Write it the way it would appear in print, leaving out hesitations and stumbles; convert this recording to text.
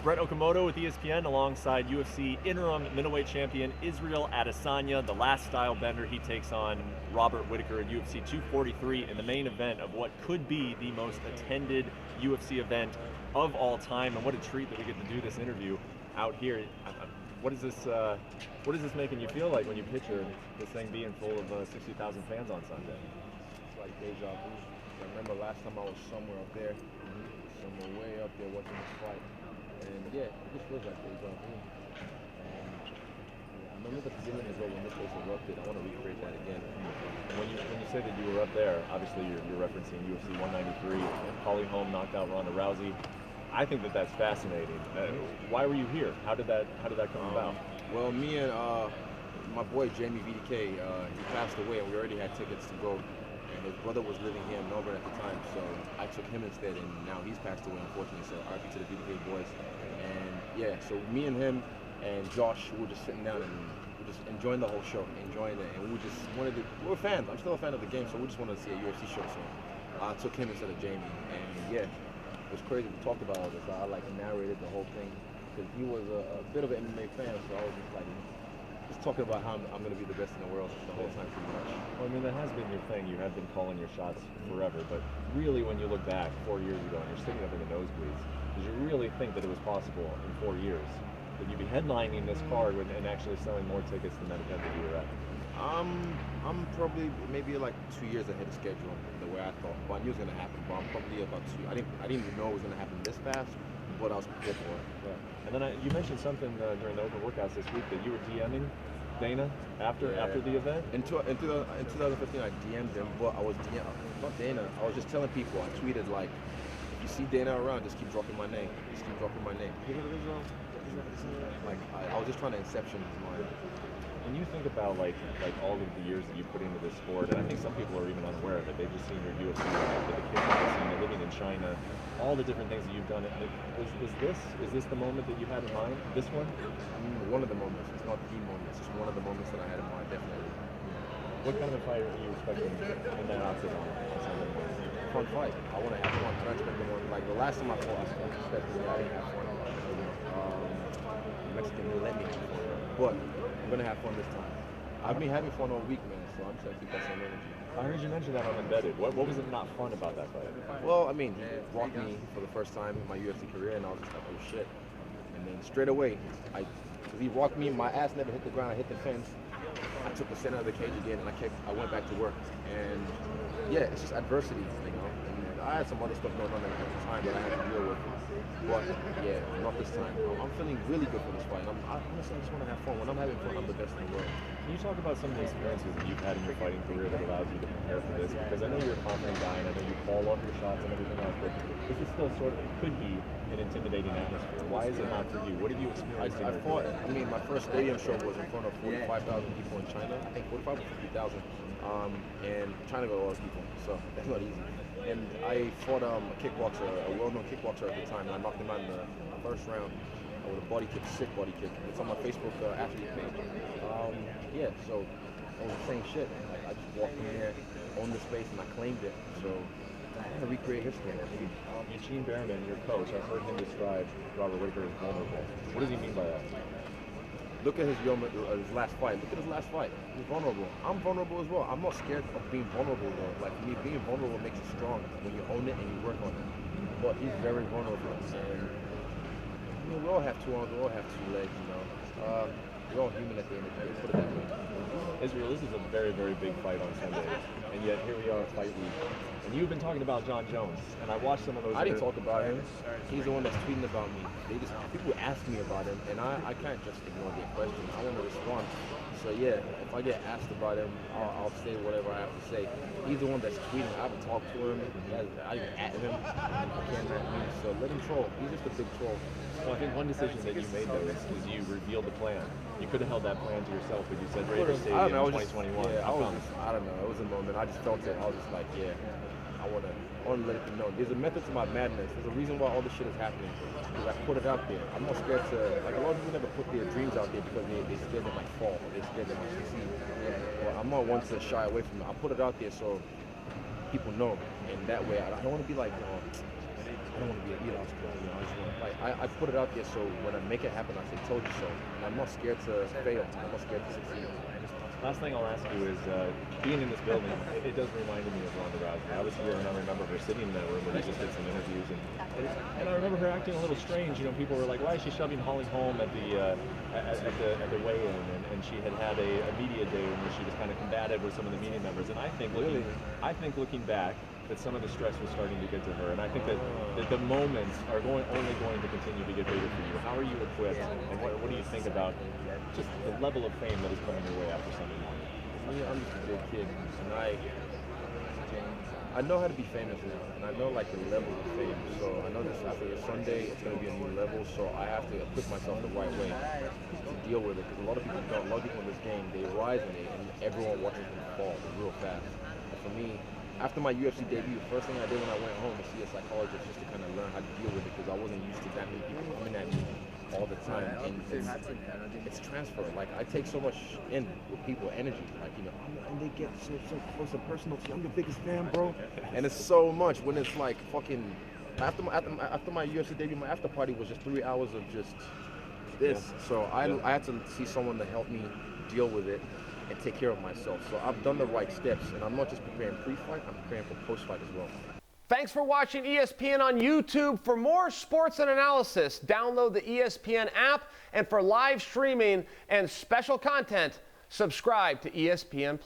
Brett Okamoto with ESPN alongside UFC interim middleweight champion Israel Adesanya, the last style bender. He takes on Robert Whittaker at UFC 243 in the main event of what could be the most attended UFC event of all time. And what a treat that we get to do this interview out here. What is this making you feel like when you picture this thing being full of 60,000 fans on Sunday? It's like deja vu. I remember last time I was somewhere up there, somewhere way up there watching this fight. And yeah, it just feels like deja vu. I remember the feeling as well when this place erupted. I want to recreate that again. When you say that you were up there, obviously you're referencing UFC 193. Holly Holm knocked out Ronda Rousey. I think that that's fascinating. Why were you here? How did that come about? Well, me and my boy Jamie VDK, he passed away, and we already had tickets to go. And his brother was living here in Melbourne at the time, so I took him instead, and now he's passed away, unfortunately. So RIP to the VDK boys. And yeah, so me and him and Josh, we were just sitting down and we were just enjoying the whole show, enjoying it, and we just wanted to. We were fans. I'm still a fan of the game, so we just wanted to see a UFC show. So I took him instead of Jamie, and yeah. It was crazy. We talked about all this. I like narrated the whole thing because he was a bit of an MMA fan, so I was just like talking about how I'm going to be the best in the world the whole time, pretty much. Well, I mean, that has been your thing. You have been calling your shots forever, but really, when you look back 4 years ago and you're sitting up in the nosebleeds, did you really think that it was possible in 4 years that you'd be headlining this card and actually selling more tickets than that event that you were at? I'm probably maybe like 2 years ahead of schedule the way I thought. But I knew it was gonna happen. But I'm probably about two. I didn't even know it was gonna happen this fast, but I was prepared for it. Yeah. And then you mentioned something during the open workouts this week that you were DMing Dana after the event. In 2015, I DM'd him, but I was not Dana. I was just telling people. I tweeted like, if you see Dana around, just keep dropping my name. Just keep dropping my name. Like I was just trying to inception his mind. When you think about like all of the years that you put into this sport, and I think some people are even unaware of it, they've just seen your UFC life, the kids have seen you living in China, all the different things that you've done. Is this the moment that you had in mind? This one? One of the moments. It's not the moment. It's just one of the moments that I had in mind, definitely. What kind of a fight are you expecting in that octagon on Sunday morning? Fun fight. I want to have fun. I'm not expecting one. Like the last time I fought, I didn't have fun. Mexican didn't let me have fun. But I'm gonna have fun this time. I've been having fun all week, man, so I'm just gonna keep that same energy. I heard you mention that on Embedded. What was it not fun about that fight? Well, I mean, he rocked me for the first time in my UFC career, and I was just like, oh shit. And then straight away, he rocked me, my ass never hit the ground, I hit the fence. I took the center of the cage again, and I went back to work. And yeah, it's just adversity, you know. And I had some other stuff going on at the time that I had to deal with. But yeah, not this time. I'm feeling really good for this fight. Honestly, I just want to have fun. When I'm having fun, I'm the best in the world. Can you talk about some of the experiences that you've had in your fighting career that allows you to prepare for this? Because I know you're a confident guy, and I know you call off your shots and everything else, but this is still it could be an intimidating atmosphere. Why is it not for you? What have you experienced? My first stadium show was in front of 45,000 people in China. I think 45 or 50,000. And China got a lot of people, so that's not easy. And I fought a kickboxer, a well-known kickboxer at the time, and I knocked him out in the first round with a body kick, sick body kick. It's on my Facebook athlete page. Yeah, so I was the same shit. I just walked in there, owned the space, and I claimed it. So I had to recreate history. Eugene Behrman, your coach, I've heard him describe Robert Whittaker as vulnerable. What does he mean by that? Look at his last fight. Look at his last fight. He's vulnerable. I'm vulnerable as well. I'm not scared of being vulnerable though. Like for me, being vulnerable makes you strong when you own it and you work on it. But he's very vulnerable. And we all have two arms, we all have two legs, you know. We're all human at the end of the day. Put it that way. Israel, this is a very, very big fight on Sunday. And yet here we are, fight week. And you've been talking about Jon Jones, and I watched some of those. I didn't talk about him. He's the one that's tweeting about me. People ask me about him, and I can't just ignore their questions. I want to respond. So yeah, if I get asked about him, I'll say whatever I have to say. He's the one that's tweeting. I haven't talked to him. I even at him. He can't at me. So let him troll. He's just a big troll. Well, I think one decision that you made though is you revealed the plan. You could have held that plan to yourself, but you said Raiders Stadium in 2021. Yeah, I don't know. It was a moment. I just felt it. I was just like, yeah, I want to let it be known. There's a method to my madness. There's a reason why all this shit is happening. Because I put it out there. I'm not scared to, like a lot of people never put their dreams out there because they're scared they might fall. They're scared they might succeed. Well, I'm not one to shy away from it. I put it out there so people know. And that way, I don't want to be like, I don't want to be an Elon's girl, you know, I just want to fight. I put it out there so when I make it happen, I say, told you so. And I'm not scared to fail. I'm not scared to succeed. Last thing I'll ask you is, being in this building, it does remind me of Ronda Rousey. I was here and I remember her sitting in that room when we just did some interviews, and I remember her acting a little strange. You know, people were like, "Why is she shoving Holly home at the weigh-in?" And she had a media day where she was kind of combative with some of the media members. And I think looking back, that some of the stress was starting to get to her, and I think that the moments are only going to continue to get bigger for you. How are you equipped, and what do you think about just the level of fame that is coming your way after Sunday morning? I'm just a big kid, and I know how to be famous now, and I know like the level of fame. So I know this after the Sunday, it's going to be a new level. So I have to equip myself the right way to deal with it, because a lot of people don't. A lot of people in this game, they rise and everyone watches them fall real fast. But for me, after my UFC debut, the first thing I did when I went home was see a psychologist just to kind of learn how to deal with it, because I wasn't used to that many people coming at me all the time. And it's transfer. Like, I take so much in with people, energy. Like, you know, and they get so close and personal to you. I'm your biggest fan, bro. And it's so much when it's like fucking, after my UFC debut, my after party was just 3 hours of just this. So I had to see someone to help me deal with it and take care of myself. So I've done the right steps, and I'm not just preparing pre-fight, I'm preparing for post-fight as well. Thanks for watching ESPN on YouTube. For more sports and analysis, download the ESPN app, and for live streaming and special content, subscribe to ESPN+.